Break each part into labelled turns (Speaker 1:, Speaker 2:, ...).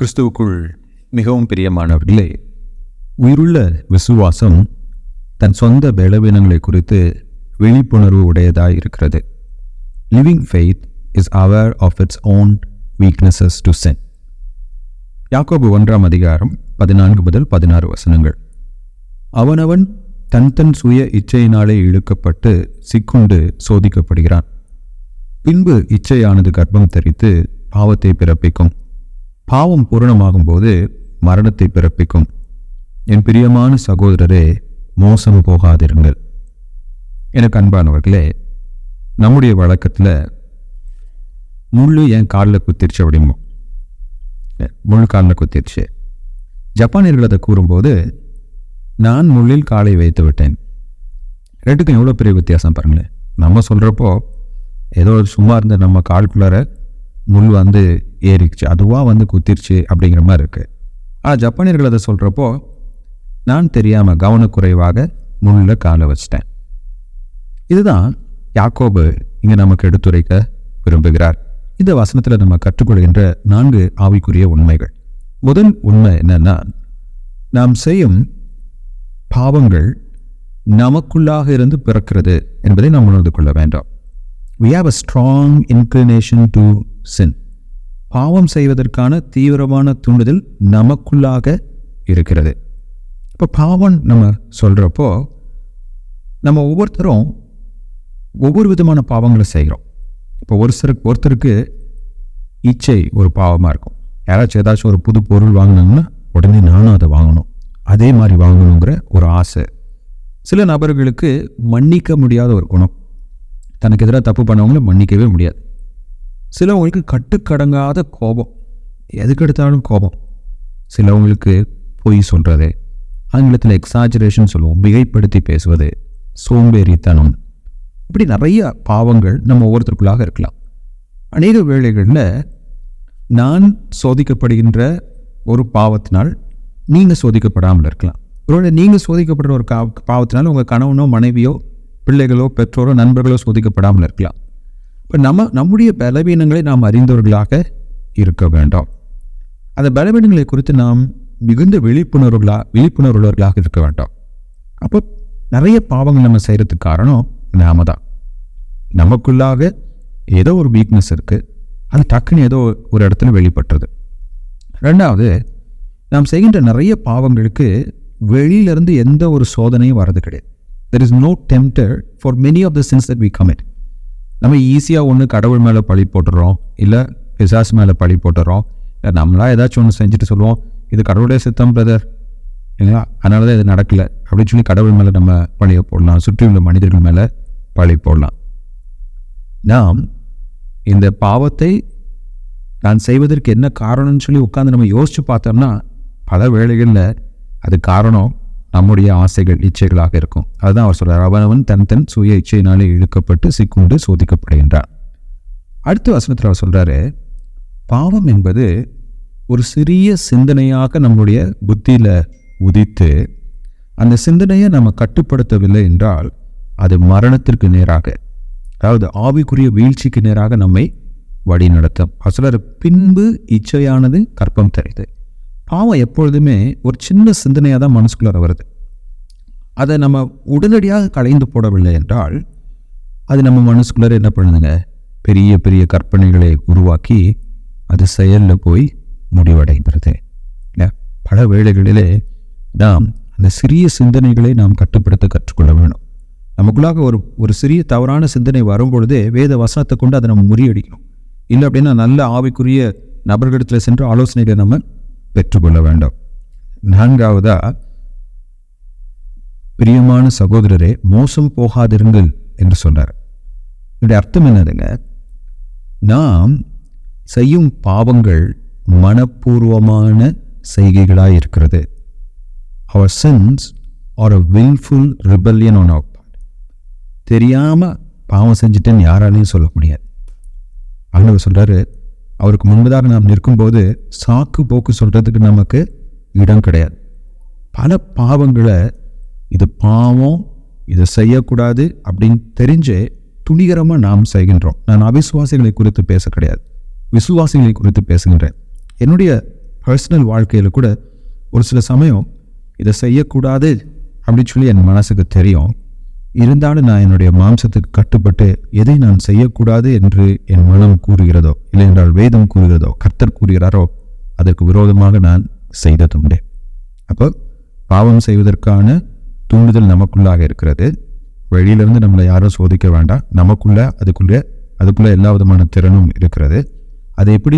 Speaker 1: கிறிஸ்துவுக்குள் மிகவும் பிரியமானவர்களே, உயிருள்ள விசுவாசம் தன் சொந்த பலவீனங்களை குறித்து விழிப்புணர்வு உடையதாய் இருக்கிறது. Living faith is aware of its own weaknesses to sin. யாக்கோபு 1 அதிகாரம் 14 முதல் 16 வசனங்கள். அவனவன் தன் சுய இச்சையினாலே இழுக்கப்பட்டு சிக்குண்டு சோதிக்கப்படுகிறான். பின்பு இச்சையானது கர்ப்பம் தரித்து பாவத்தை பிறப்பிக்கும். பாவம் பூரணமாகும் போது மரணத்தை பிறப்பிக்கும். என் பிரியமான சகோதரரே, மோசம் போகாதிருங்கள். எனக்கு அன்பானவர்களே, நம்முடைய வழக்கத்தில் முள்ளு என் காலில் குத்திருச்சு அப்படிமோ, முள் காலில் குத்திருச்சு. ஜப்பானியர்கள் அதை கூறும்போது, நான் முள்ளில் காலை வைத்து விட்டேன். ரெண்டுக்கும் எவ்வளோ பெரிய வித்தியாசம் பாருங்களேன். நம்ம சொல்கிறப்போ ஏதோ சும்மா இருந்த நம்ம கால்குள்ளார முள் ஏறிச்சு, அதுவாக குத்திருச்சு அப்படிங்கிற மாதிரி இருக்குது. ஆனால் ஜப்பானியர்கள் அதை சொல்கிறப்போ, நான் தெரியாமல் கவனக்குறைவாக முள்ளில் காலை வச்சிட்டேன். இதுதான் யாக்கோபு இங்கே நமக்கு எடுத்துரைக்க விரும்புகிறார். இந்த வசனத்தில் நம்ம கற்றுக்கொள்கின்ற 4 ஆவிக்குரிய உண்மைகள். முதல் உண்மை என்னன்னா, நாம் செய்யும் பாவங்கள் நமக்குள்ளாக இருந்து பிறக்கிறது என்பதை நாம் உணர்ந்து கொள்ள வேண்டும். We have a strong inclination to sin. பாவம் செய்வதற்கான தீவிரமான தூண்டுதல் நமக்குள்ளாக இருக்கிறது. இப்போ பாவம் நம்ம சொல்கிறப்போ, நம்ம ஒவ்வொருத்தரும் ஒவ்வொரு விதமான பாவங்களை செய்கிறோம். இப்போ ஒருத்தருக்கு இச்சை ஒரு பாவமாக இருக்கும். யாராச்சும் ஏதாச்சும் ஒரு புது பொருள் வாங்கினாங்கன்னா உடனே நானும் அதை வாங்கணும், அதே மாதிரி வாங்கணுங்கிற ஒரு ஆசை. சில நபர்களுக்கு மன்னிக்க முடியாத ஒரு குணம், தனக்கு எதிராக தப்பு பண்ணவங்கள மன்னிக்கவே முடியாது. சிலவங்களுக்கு கட்டுக்கடங்காத கோபம், எதுக்கு எடுத்தாலும் கோபம். சிலவங்களுக்கு பொய் சொல்கிறது, ஆங்கிலத்தில் எக்ஸாஜரேஷன் சொல்லுவோம், மிகைப்படுத்தி பேசுவது, சோம்பேறித்தனம், இப்படி நிறைய பாவங்கள் நம்ம ஒவ்வொருத்தருக்குள்ளாக இருக்கலாம். அநேக வேளைகளில் நான் சோதிக்கப்படுகின்ற ஒரு பாவத்தினால் நீங்கள் சோதிக்கப்படாமல் இருக்கலாம். ஒருவேளை நீங்கள் சோதிக்கப்படுற ஒரு பாவத்தினால் உங்கள் கணவனோ மனைவியோ பிள்ளைகளோ பெற்றோரோ நண்பர்களோ சோதிக்கப்படாமல் இருக்கலாம். இப்போ நம்முடைய பலவீனங்களை நாம் அறிந்தவர்களாக இருக்க வேண்டும். அந்த பலவீனங்களை குறித்து நாம் மிகுந்த விழிப்புணர்வுள்ளவர்களாக இருக்க வேண்டும். அப்போ நிறைய பாவங்கள் நம்ம செய்கிறதுக்கு காரணம் நாம தான். நமக்குள்ளாக ஏதோ ஒரு வீக்னஸ் இருக்குது, அது டக்குன்னு ஏதோ ஒரு இடத்துல வெளிப்பட்டுறது. ரெண்டாவது, நாம் செய்கின்ற நிறைய பாவங்களுக்கு வெளியிலிருந்து எந்த ஒரு சோதனையும் வர்றது கிடையாது. There is no tempter for many of the sins that we commit. நம்ம ஈஸியாக ஒன்று கடவுள் மேலே பழி போட்டுடுறோம், இல்லை பிசாசு மேலே பழி போட்டுடுறோம், இல்லை நம்மளா ஏதாச்சும் ஒன்று செஞ்சுட்டு சொல்லுவோம், இது கடவுளுடைய சித்தம் பிரதர், இல்லைங்களா, அதனால தான் இது நடக்கலை அப்படின்னு சொல்லி கடவுள் மேலே நம்ம பழியை போடலாம், சுற்றியுள்ள மனிதர்கள் மேலே பழி போடலாம். நாம் இந்த பாவத்தை நான் செய்வதற்கு என்ன காரணம்னு சொல்லி உட்காந்து நம்ம யோசித்து பார்த்தோம்னா, பல வேளைகளில் அது காரணம் நம்முடைய ஆசைகள், இச்சைகளாக இருக்கும். அதுதான் அவர் சொல்கிறார், அவனவன் தன் சுய இச்சையினாலே இழுக்கப்பட்டு சிக்குண்டு சோதிக்கப்படுகின்றான். அடுத்த வசனத்தில் அவர் சொல்கிறாரு, பாவம் என்பது ஒரு சிறிய சிந்தனையாக நம்முடைய புத்தியில் உதித்து அந்த சிந்தனையை நம்ம கட்டுப்படுத்தவில்லை என்றால் அது மரணத்திற்கு நேராக, அதாவது ஆவிக்குரிய வீழ்ச்சிக்கு நேராக நம்மை வழி நடத்தும். அவர் சொல்கிறார், பின்பு இச்சையானது கர்ப்பம் தரித்து. பாவம் எப்பொழுதுமே ஒரு சின்ன சிந்தனையாக தான் மனசுக்குள்ளார வருது. அதை நம்ம உடனடியாக களைந்து போடவில்லை என்றால் அது நம்ம மனசுக்குள்ளார என்ன பண்ணுதுங்க, பெரிய பெரிய கற்பனைகளை உருவாக்கி அது செயலில் போய் முடிவடைகிறது. இல்லை, பல வேளைகளிலே நாம் அந்த சிறிய சிந்தனைகளை நாம் கட்டுப்படுத்த கற்றுக்கொள்ள வேணும். நமக்குள்ளாக ஒரு சிறிய தவறான சிந்தனை வரும்பொழுதே வேத வசனத்தை கொண்டு அதை நம்ம முறியடிக்கணும். இல்லை அப்படின்னா நல்ல ஆவிக்குரிய நபர்களிடத்தில் சென்று ஆலோசனைகளை நம்ம பெற்றுக்கொள்ள வேண்டும். 4வதா, பிரியமான சகோதரரே, மோசம் போகாதிருங்கள் என்று சொன்னார். இதனுடைய அர்த்தம் என்னதுங்க, நாம் செய்யும் பாவங்கள் மனப்பூர்வமான செய்கைகளாக இருக்கிறது. Our sins are a willful rebellion on our part. தெரியாமல் பாவம் செஞ்சுட்டேன்னு யாராலையும் சொல்ல முடியாது. ஆண்டவர் சொல்கிறாரு, அவருக்கு முன்பதாக நாம் நிற்கும்போது சாக்கு போக்கு சொல்கிறதுக்கு நமக்கு இடம் கிடையாது. பல பாவங்களை இது பாவம், இதை செய்யக்கூடாது அப்படின்னு தெரிஞ்சே துணிகரமாக நாம் செய்கின்றோம். நான் அவிசுவாசிகளை குறித்து பேச கிடையாது, விசுவாசிகளை குறித்து பேசுகின்றேன். என்னுடைய பர்சனல் வாழ்க்கையில் கூட ஒரு சில சமயம் இதை செய்யக்கூடாது அப்படின்னு சொல்லி என் மனசுக்கு தெரியும். இருந்தாலும் நான் என்னுடைய மாம்சத்துக்கு கட்டுப்பட்டு எதை நான் செய்யக்கூடாது என்று என் மனம் கூறுகிறதோ, இல்லை என்றால் வேதம் கூறுகிறதோ, கர்த்தர் கூறுகிறாரோ அதற்கு விரோதமாக நான் செய்ததுண்டு. அப்போ பாவம் செய்வதற்கான தூண்டுதல் நமக்குள்ளாக இருக்கிறது. வெளியிலிருந்து நம்மளை யாரும் சோதிக்க வேண்டாம். அதுக்குள்ளே எல்லா விதமான திறனும் இருக்கிறது. அது எப்படி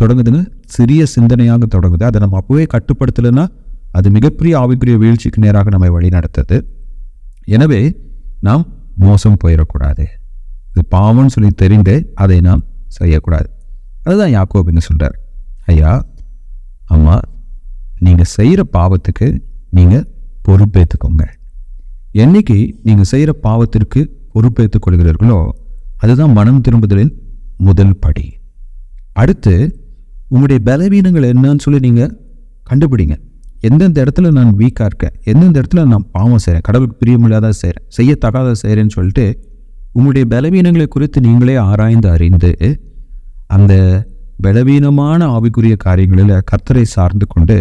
Speaker 1: தொடங்குதுன்னு சிறிய சிந்தனையாக தொடங்குது. அதை நம்ம அப்போவே கட்டுப்படுத்தலைன்னா அது மிகப்பெரிய ஆவிக்குரிய வீழ்ச்சிக்கு நேராக நம்மை வழி நடத்துது. எனவே நாம் மோசம் போயிடக்கூடாது. இது பாவம்னு சொல்லி தெரிந்து அதை நாம் செய்யக்கூடாது. அதுதான் யாக்கோபு இங்கே சொல்கிறார். ஐயா, அம்மா, நீங்கள் செய்கிற பாவத்துக்கு நீங்கள் பொறுப்பேற்றுக்கோங்க. என்னைக்கு நீங்கள் செய்கிற பாவத்திற்கு பொறுப்பேற்றுக் கொள்கிறீர்களோ அதுதான் மனம் திரும்புதலின் முதல் படி. அடுத்து உங்களுடைய பலவீனங்கள் என்னன்னு சொல்லி நீங்கள் கண்டுபிடிங்க. எந்தெந்த இடத்துல நான் வீக்காக இருக்கேன், எந்தெந்த இடத்துல நான் பாவம் செய்கிறேன், கடவுளுக்கு பிரியமில்லாத செய்கிறேன், செய்யத்தகாத செய்கிறேன்னு சொல்லிட்டு உங்களுடைய பலவீனங்களை குறித்து நீங்களே ஆராய்ந்து அறிந்து அந்த பலவீனமான ஆவிக்குரிய காரியங்களில் கர்த்தரை சார்ந்து கொண்டு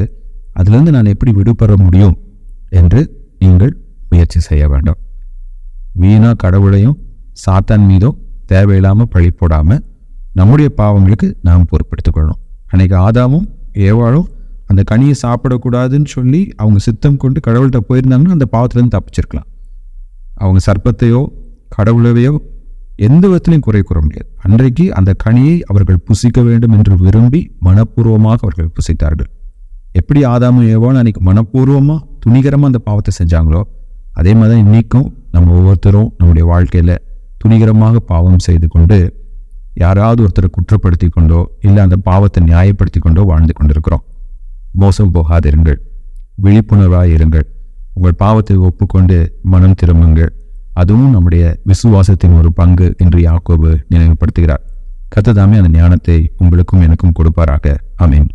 Speaker 1: அதிலிருந்து நான் எப்படி விடுபட முடியும் என்று நீங்கள் முயற்சி செய்ய வேண்டும். வீணாக கடவுளையும் சாத்தான் மீதும் தேவையில்லாமல் பழி போடாமல் நம்முடைய பாவங்களுக்கு நாம் பொறுப்பெடுத்துக் கொள்ளணும். அன்னைக்கு ஆதாமும் ஏவாளும் அந்த கனியை சாப்பிடக்கூடாதுன்னு சொல்லி அவங்க சித்தம் கொண்டு கடவுள்கிட்ட போயிருந்தாங்கன்னா அந்த பாவத்திலேருந்து தப்பிச்சிருக்கலாம். அவங்க சர்ப்பத்தையோ கடவுளையோ எந்த விதத்திலையும் குறை கூற முடியாது. அன்றைக்கு அந்த கனியை அவர்கள் புசிக்க வேண்டும் என்று விரும்பி மனப்பூர்வமாக அவர்கள் புசித்தார்கள். எப்படி ஆதாமும் ஏவாளும் அன்னைக்கு மனப்பூர்வமாக துணிகரமாக அந்த பாவத்தை செஞ்சாங்களோ அதே மாதிரி தான் இன்றைக்கும் நம்ம ஒவ்வொருத்தரும் நம்முடைய வாழ்க்கையில் துணிகரமாக பாவம் செய்து கொண்டு யாராவது ஒருத்தரை குற்றப்படுத்தி கொண்டோ இல்லை அந்த பாவத்தை நியாயப்படுத்தி கொண்டோ வாழ்ந்து கொண்டிருக்கிறோம். மோசம் போகாதிருங்கள், விழிப்புணர்வாக இருங்கள், உங்கள் பாவத்தை ஒப்புக்கொண்டு மனம் திரும்புங்கள். அதுவும் நம்முடைய விசுவாசத்தின் ஒரு பங்கு என்று யாக்கோபு நினைவுபடுத்துகிறார். கர்த்தர் தாமே அந்த ஞானத்தை உங்களுக்கும் எனக்கும் கொடுப்பாராக. ஆமென்.